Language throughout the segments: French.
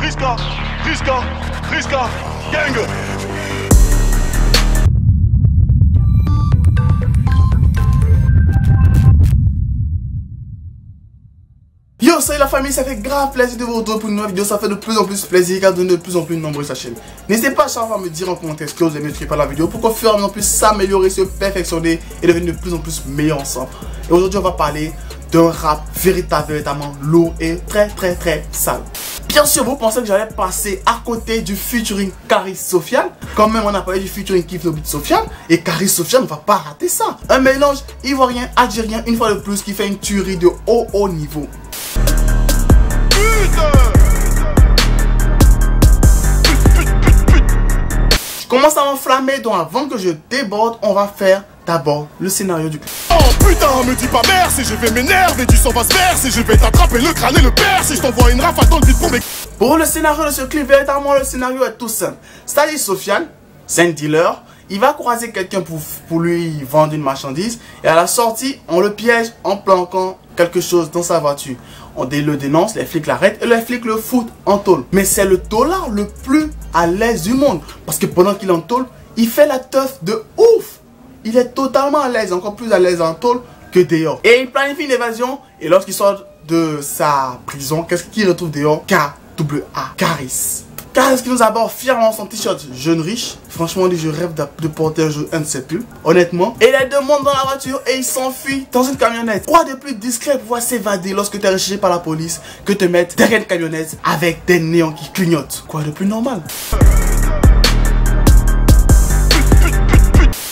Riska, Riska, Riska, gang. Yo, salut la famille, ça fait grave plaisir de vous retrouver pour une nouvelle vidéo. Ça fait de plus en plus plaisir car donner de plus en plus nombreux sa chaîne. N'hésitez pas à chaque fois à me dire en commentaire ce que vous aimez par la vidéo pour qu'on fur et à mesure puisse s'améliorer, se perfectionner et devenir de plus en plus meilleur ensemble. Et aujourd'hui, on va parler d'un rap véritablement lourd et très sale. Bien sûr, vous pensez que j'allais passer à côté du featuring Karis Sofiane. Quand même, on a parlé du featuring Kif No Beat Sofiane. Et Karis Sofiane ne va pas rater ça. Un mélange ivoirien, algérien, une fois de plus, qui fait une tuerie de haut niveau. Je commence à m'enflammer, donc avant que je déborde, on va faire d'abord le scénario du clip. Oh putain, me dis pas merci, je vais m'énerver, du sang va se verser, je vais t'attraper le crâne et le percer, je t'envoie une rafale dans le vide pour mes... Pour le scénario de ce clip, véritablement le scénario est tout simple. C'est-à-dire Sofiane, c'est un dealer, il va croiser quelqu'un pour lui vendre une marchandise, et à la sortie, on le piège en planquant quelque chose dans sa voiture. On le dénonce, les flics l'arrêtent et les flics le foutent en tôle. Mais c'est le taulard le plus à l'aise du monde. Parce que pendant qu'il est en tôle, il fait la teuf de ouf. Il est totalement à l'aise, encore plus à l'aise en tôle que dehors. Et il planifie une évasion. Et lorsqu'il sort de sa prison, qu'est-ce qu'il retrouve dehors? K-A, Karis. Karis qui nous aborde fièrement son t-shirt jeune riche. Franchement, je rêve de porter un jour un de ses pulls, honnêtement. Et les deux montent dans la voiture et ils s'enfuient dans une camionnette. Quoi de plus discret pour pouvoir s'évader lorsque tu es recherché par la police que te mettre derrière une camionnette avec des néons qui clignotent? Quoi de plus normal?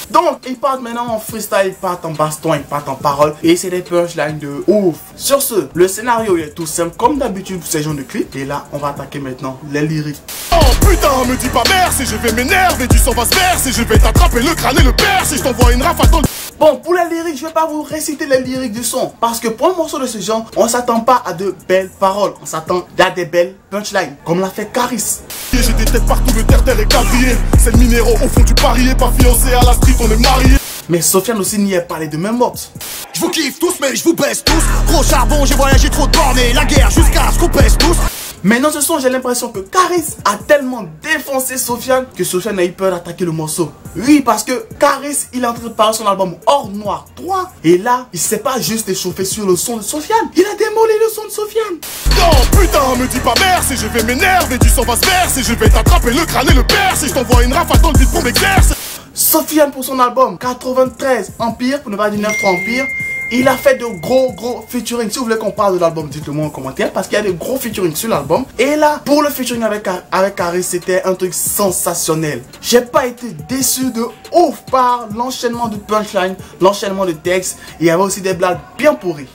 Donc, ils partent maintenant en freestyle, ils partent en baston, ils partent en parole. Et c'est des punchlines de ouf. Sur ce, le scénario est tout simple, comme d'habitude pour ces genres de clips. Et là, on va attaquer maintenant les lyrics. Oh putain, me dis pas merci, je vais m'énerver, du sang va se verser, je vais t'attraper le crâne et le percer, je t'envoie une rafale dans le... Bon, pour les lyrics, je vais pas vous réciter les lyrics du son. Parce que pour un morceau de ce genre, on s'attend pas à de belles paroles. On s'attend à des belles punchlines, comme l'a fait Karis. J'ai des têtes partout, le terre-terre est quadrillé. C'est le minéraux au fond du parier, pas fiancé à la street, on est mariés. Mais Sofiane aussi n'y est pas les deux mêmes mortes. Je vous kiffe tous, mais je vous baisse tous. Gros charbon, j'ai voyagé trop de bornes, la guerre jusqu'à ce qu'on pèse tous. Mais dans ce son, j'ai l'impression que Karis a tellement défoncé Sofiane que Sofiane a eu peur d'attaquer le morceau. Oui, parce que Karis, il est en train de parler son album Hors Noir 3. Et là, il s'est pas juste échauffé sur le son de Sofiane. Il a démoli le son de Sofiane. Oh putain, me dis pas merci, je vais m'énerver, du sang va se verser, je vais t'attraper le crâne et le percer, je t'envoie une rafale dans le vide pour m'exercer. Sofiane pour son album 93 Empire, pour ne pas dire 93 Empire, il a fait de gros featuring. Si vous voulez qu'on parle de l'album, dites-le moi en commentaire, parce qu'il y a de gros featuring sur l'album. Et là, pour le featuring avec Karis, c'était un truc sensationnel. J'ai pas été déçu de ouf par l'enchaînement de punchline, l'enchaînement de textes. Il y avait aussi des blagues bien pourries.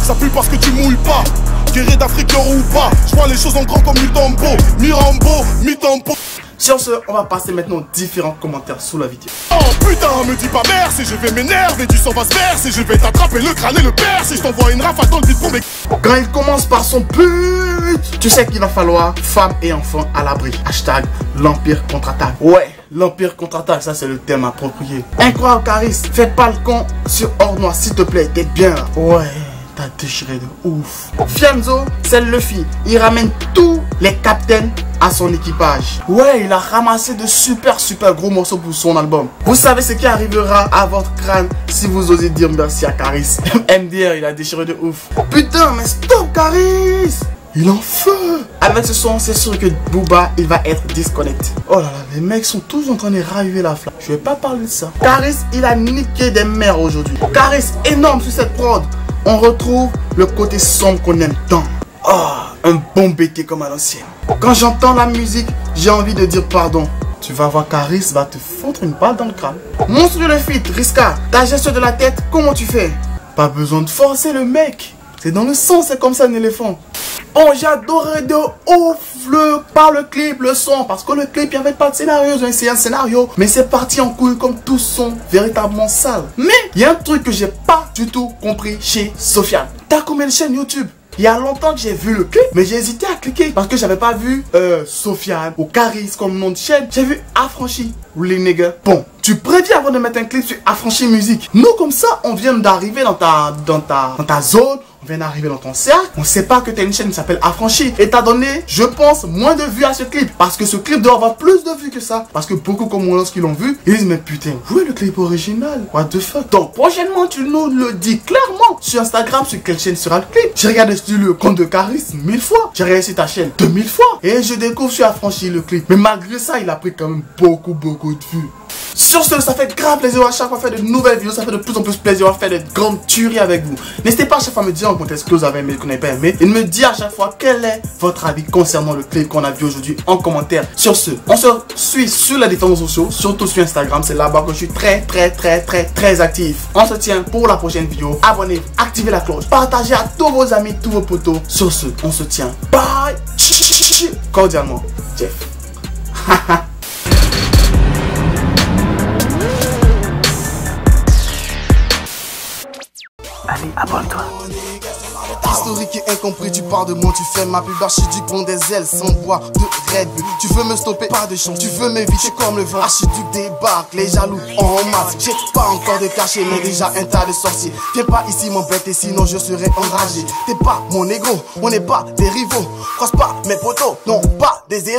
Ça pue parce que tu mouilles pas, guerrier d'Afrique ou pas. Je vois les choses en grand comme Mutombo, Mitambo. Sur ce, on va passer maintenant aux différents commentaires sous la vidéo. Oh putain, me dis pas merci, je vais m'énerver, du sang va se verser, je vais t'attraper le crâne et le percer, je t'envoie une rafale dans le vide pour mes... Quand il commence par son but, tu sais qu'il va falloir femmes et enfants à l'abri. Hashtag l'Empire contre-attaque. Ouais, l'Empire contre-attaque, ça c'est le thème approprié. Incroyable Karis, fais pas le con sur Hors Noir s'il te plaît, t'es bien là. Ouais. T'as déchiré de ouf. Fianzo, c'est le Luffy. Il ramène tous les captains à son équipage. Ouais, il a ramassé de super gros morceaux pour son album. Vous savez ce qui arrivera à votre crâne si vous osez dire merci à Karis. MDR, il a déchiré de ouf. Putain, mais stop Karis! Il en feu. Avec ce son, c'est sûr que Booba, il va être disconnecté. Oh là là, les mecs sont tous en train de raviver la flamme. Je vais pas parler de ça. Karis, il a niqué des mères aujourd'hui. Karis, énorme sur cette prod. On retrouve le côté sombre qu'on aime tant. Oh, un bon BT comme à l'ancienne. Quand j'entends la musique, j'ai envie de dire pardon. Tu vas voir Karis va te foutre une balle dans le crâne. Monstre de le fit, Riska, ta gestion de la tête, comment tu fais? Pas besoin de forcer le mec. C'est dans le sang, c'est comme ça un éléphant. Oh, j'ai adoré de ouf le clip, le son. Parce que le clip, il n'y avait pas de scénario. C'est un scénario. Mais c'est parti en couille comme tout son véritablement sale. Mais il y a un truc que j'ai pas du tout compris chez Sofiane. T'as combien de chaînes YouTube? Il y a longtemps que j'ai vu le clip, mais j'ai hésité à cliquer parce que j'avais pas vu Sofiane ou Karis comme nom de chaîne. J'ai vu Affranchi ou les niggas. Bon, tu préviens avant de mettre un clip sur Affranchi Musique. Nous comme ça, on vient d'arriver dans ta zone. vient d'arriver dans ton cercle, on sait pas que t'as une chaîne qui s'appelle Affranchi et t'as donné, je pense, moins de vues à ce clip. Parce que ce clip doit avoir plus de vues que ça. Parce que beaucoup comme moi, lorsqu'ils l'ont vu, ils disent mais putain, où est le clip original? What the fuck? Donc prochainement, tu nous le dis clairement sur Instagram sur quelle chaîne sera le clip. J'ai regardé sur le compte de Caris 1000 fois. J'ai regardé sur ta chaîne 2000 fois. Et je découvre sur Affranchi le clip. Mais malgré ça, il a pris quand même beaucoup de vues. Sur ce, ça fait grave plaisir à chaque fois faire de nouvelles vidéos. Ça fait de plus en plus plaisir à faire de grandes tueries avec vous. N'hésitez pas à chaque fois à me dire en commentaire ce que vous avez aimé, ce que vous n'avez pas aimé. Et de me dire à chaque fois quel est votre avis concernant le clip qu'on a vu aujourd'hui en commentaire. Sur ce, on se suit sur les différents réseaux sociaux, surtout sur Instagram. C'est là-bas que je suis très actif. On se tient pour la prochaine vidéo. Abonnez-vous, activez la cloche, partagez à tous vos amis, tous vos potos. Sur ce, on se tient. Bye. Cordialement, Jeff. Allez, abonne-toi. Historique et incompris, tu parles de moi, tu fais ma pub, archiduc bon des ailes sans bois de Red Bull. Tu veux me stopper, pas de chance, tu veux m'éviter comme le vent. Archiduc débarque, les jaloux en masse. J'ai pas encore de cachet, mais déjà un tas de sorciers. Viens pas ici m'embêter, sinon je serai enragé. T'es pas mon négro, on n'est pas des rivaux. Croise pas mes potos, non pas des héros.